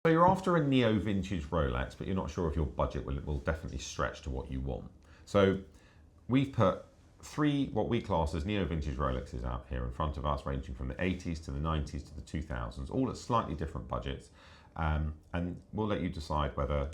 So you're after a neo-vintage Rolex, but you're not sure if your budget will definitely stretch to what you want. So we've put 3 what we class as neo-vintage Rolexes out here in front of us, ranging from the 80s to the 90s to the 2000s, all at slightly different budgets. And we'll let you decide whether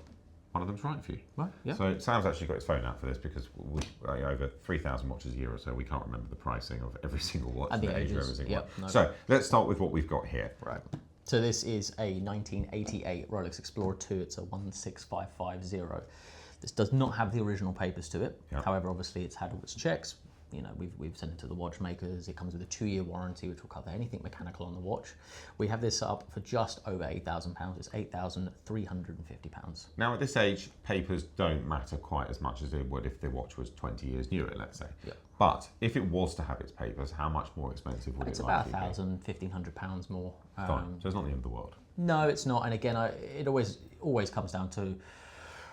one of them's right for you. Right, yeah. So Sam's actually got his phone out for this because we over 3,000 watches a year or so, we can't remember the pricing of every single watch And the age of ages, every single yep, one. no. So let's start with what we've got here. Right. So this is a 1988 Rolex Explorer 2. It's a 16550. This does not have the original papers to it. Yep. However, obviously it's had all its checks. You know, we've sent it to the watchmakers. It comes with a 2-year warranty, which will cover anything mechanical on the watch. We have this up for just over £8,000. It's £8,350. Now at this age, papers don't matter quite as much as they would if the watch was 20 years newer, let's say. Yep. But if it was to have its papers, how much more expensive would It's it about likely be? £1,000–1,500 more. Fine. So it's not the end of the world. No, it's not. And again, it always comes down to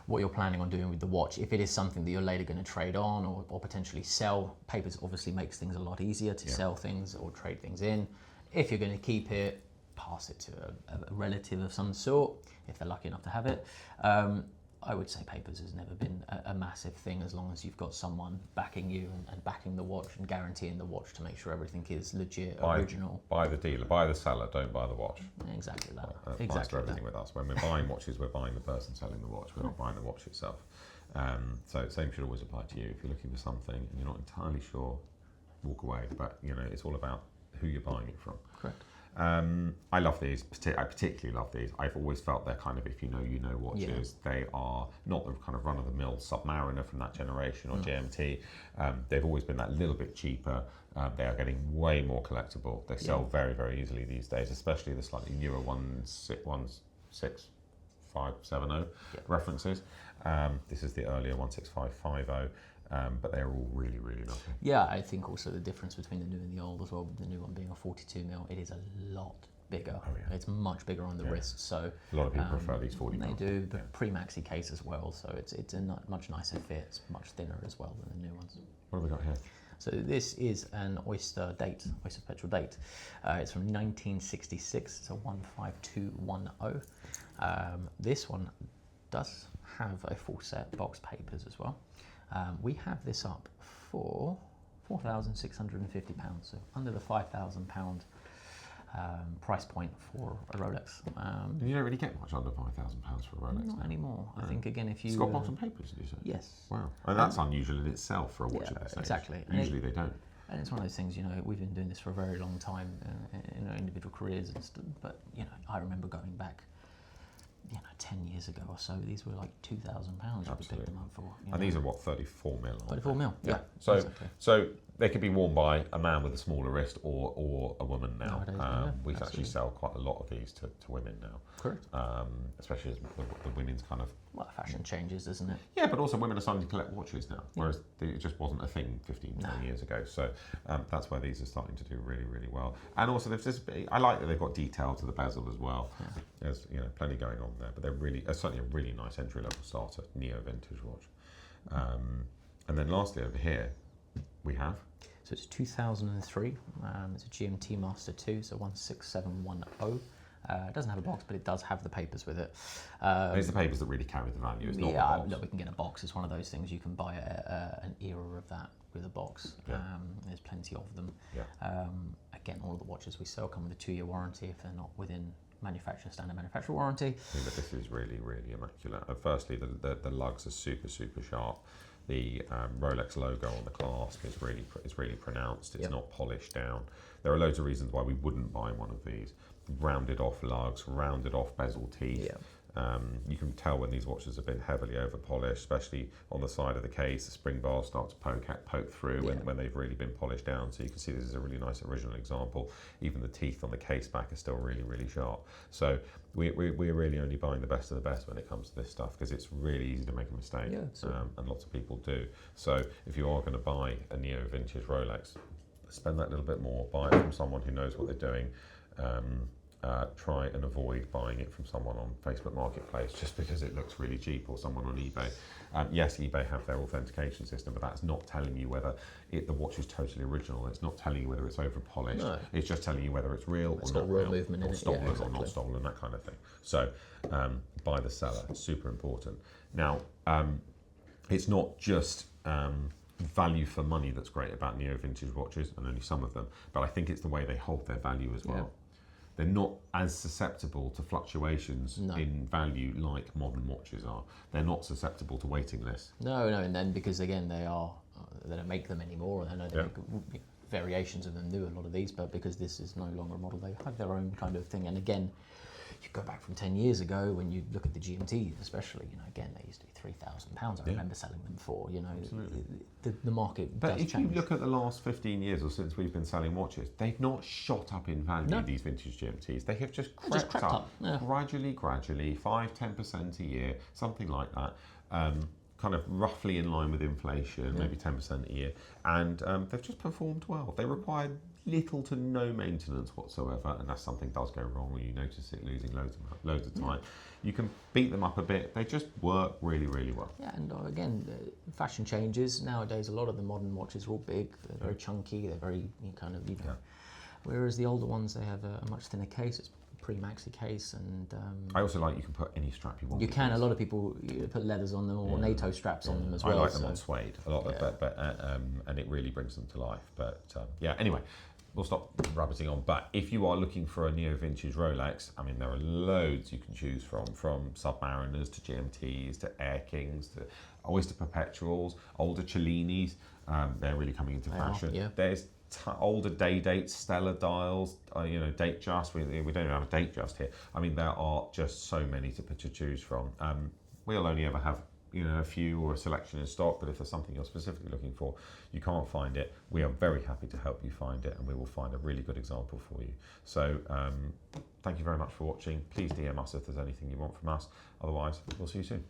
what you're planning on doing with the watch. If it is something that you're later going to trade on or potentially sell, papers obviously makes things a lot easier to sell things or trade things in. If you're going to keep it, pass it to a relative of some sort, if they're lucky enough to have it. I would say papers has never been a massive thing as long as you've got someone backing you and backing the watch and guaranteeing the watch to make sure everything is legit, original. Buy the dealer, buy the seller, don't buy the watch. Exactly that. That applies Exactly to everything with us. When we're buying watches, we're buying the person selling the watch. We're not buying the watch itself. So same should always apply to you. If you're looking for something and you're not entirely sure, walk away. But you know, it's all about who you're buying it from. Correct. I love these. I particularly love these. I've always felt they're kind of, if you know watches. Yeah. They are not the kind of run-of-the-mill Submariner from that generation or GMT. They've always been that little bit cheaper. They are getting way more collectible. They sell very, very easily these days, especially the slightly newer 16570 references. This is the earlier 16550. But they're all really, really lovely. Yeah, I think also the difference between the new and the old as well, the new one being a 42mm, it is a lot bigger. Oh, yeah. It's much bigger on the wrist, so A lot of people prefer these 40mm. they do, but pre-maxi case as well, so it's a much nicer fit. It's much thinner as well than the new ones. What have we got here? So this is an Oyster Petrol date. It's from 1966. It's a 15210. This one does have a full set box papers as well. We have this up for £4,650, so under the £5,000 price point for a Rolex. You don't really get much under £5,000 for a Rolex. Not anymore. I think again, if you It's got box and papers, did you say? yes, Wow, and that's unusual in itself for a watch at this age. exactly. Usually they don't. and it's one of those things. You know, we've been doing this for a very long time in our individual careers, but you know, I remember going back, 10 years ago or so, these were like £2,000 you could pick them up for. And these are what, 34mm? 34mm, yeah. So, exactly. so they could be worn by a man with a smaller wrist or a woman now. Nowadays, We actually absolutely. sell quite a lot of these to women now. Correct. Especially as the women's kind of... Well, fashion changes, doesn't it? Yeah, but also women are starting to collect watches now, whereas it just wasn't a thing 15, 20 years ago. So that's where these are starting to do really, really well. And also, I like that they've got detail to the bezel as well. Yeah. There's plenty going on there, but they're really certainly a really nice entry-level starter neo-vintage watch. And then lastly over here, we have... So it's 2003. It's a GMT Master 2, so 16710. It doesn't have a box, but it does have the papers with it. It's the papers that really carry the value. It's not the box. Look, we can get a box. It's one of those things you can buy an era of that with a box. Yeah. There's plenty of them. Yeah. Again, all of the watches we sell come with a 2-year warranty if they're not within standard manufacturer warranty. Yeah, but this is really, really immaculate. Firstly, the lugs are super, super sharp. The Rolex logo on the clasp is really pronounced. It's not polished down. There are loads of reasons why we wouldn't buy one of these. Rounded off lugs, rounded off bezel teeth. Yeah. You can tell when these watches have been heavily over polished, especially on the side of the case. The spring bars start to poke through when they've really been polished down. So you can see this is a really nice original example. Even the teeth on the case back are still really, really sharp. So we're really only buying the best of the best when it comes to this stuff, because it's really easy to make a mistake, and lots of people do. So if you are going to buy a neo-vintage Rolex, spend that little bit more, buy it from someone who knows what they're doing. try and avoid buying it from someone on Facebook Marketplace just because it looks really cheap, or someone on eBay. Yes, eBay have their authentication system, but that's not telling you whether the watch is totally original. It's not telling you whether it's over polished. No. It's just telling you whether it's real It's or got not real real, movement in or it. stolen Yeah, or exactly. not stolen, that kind of thing. So by the seller, super important. Now, it's not just value for money that's great about neo-vintage watches, and only some of them, but I think it's the way they hold their value as well. Yeah. They're not as susceptible to fluctuations No. in value like modern watches are. They're not susceptible to waiting lists. No, and then because again they don't make them anymore. I know they make variations of them, do a lot of these, but because this is no longer a model, they have their own kind of thing. And again, you go back from 10 years ago when you look at the GMTs, especially, again they used to be £3,000. I remember selling them for. The market But does if change. you look at the last 15 years or since we've been selling watches, they've not shot up in value, No. these vintage GMTs. They have just crept up. Yeah. Gradually, 5-10% a year, something like that. Kind of roughly in line with inflation, maybe 10% a year. And they've just performed well. They require little to no maintenance whatsoever, and that's something does go wrong when you notice it losing loads of time. You can beat them up a bit. They just work really, really well. Yeah, and again, fashion changes. Nowadays, a lot of the modern watches are all big, they're very chunky, they're very whereas the older ones, they have a much thinner case. It's a pre-maxi case, and I also like you can put any strap you want. you with can. these. A lot of people put leathers on them or NATO straps on them as I well. like them on suede a lot, and it really brings them to life. But anyway, we'll stop rabbiting on. But if you are looking for a neo-vintage Rolex, I mean, there are loads you can choose from Submariners to GMTs to Air Kings to Oyster Perpetuals, older Cellinis. They're really coming into fashion. yeah. There's older day dates, Stellar dials, date just. We don't even have a date just here. I mean, there are just so many to choose from. We'll only ever have a few or a selection in stock, but if there's something you're specifically looking for, you can't find it, we are very happy to help you find it, and we will find a really good example for you. So thank you very much for watching. Please DM us if there's anything you want from us. Otherwise, we'll see you soon.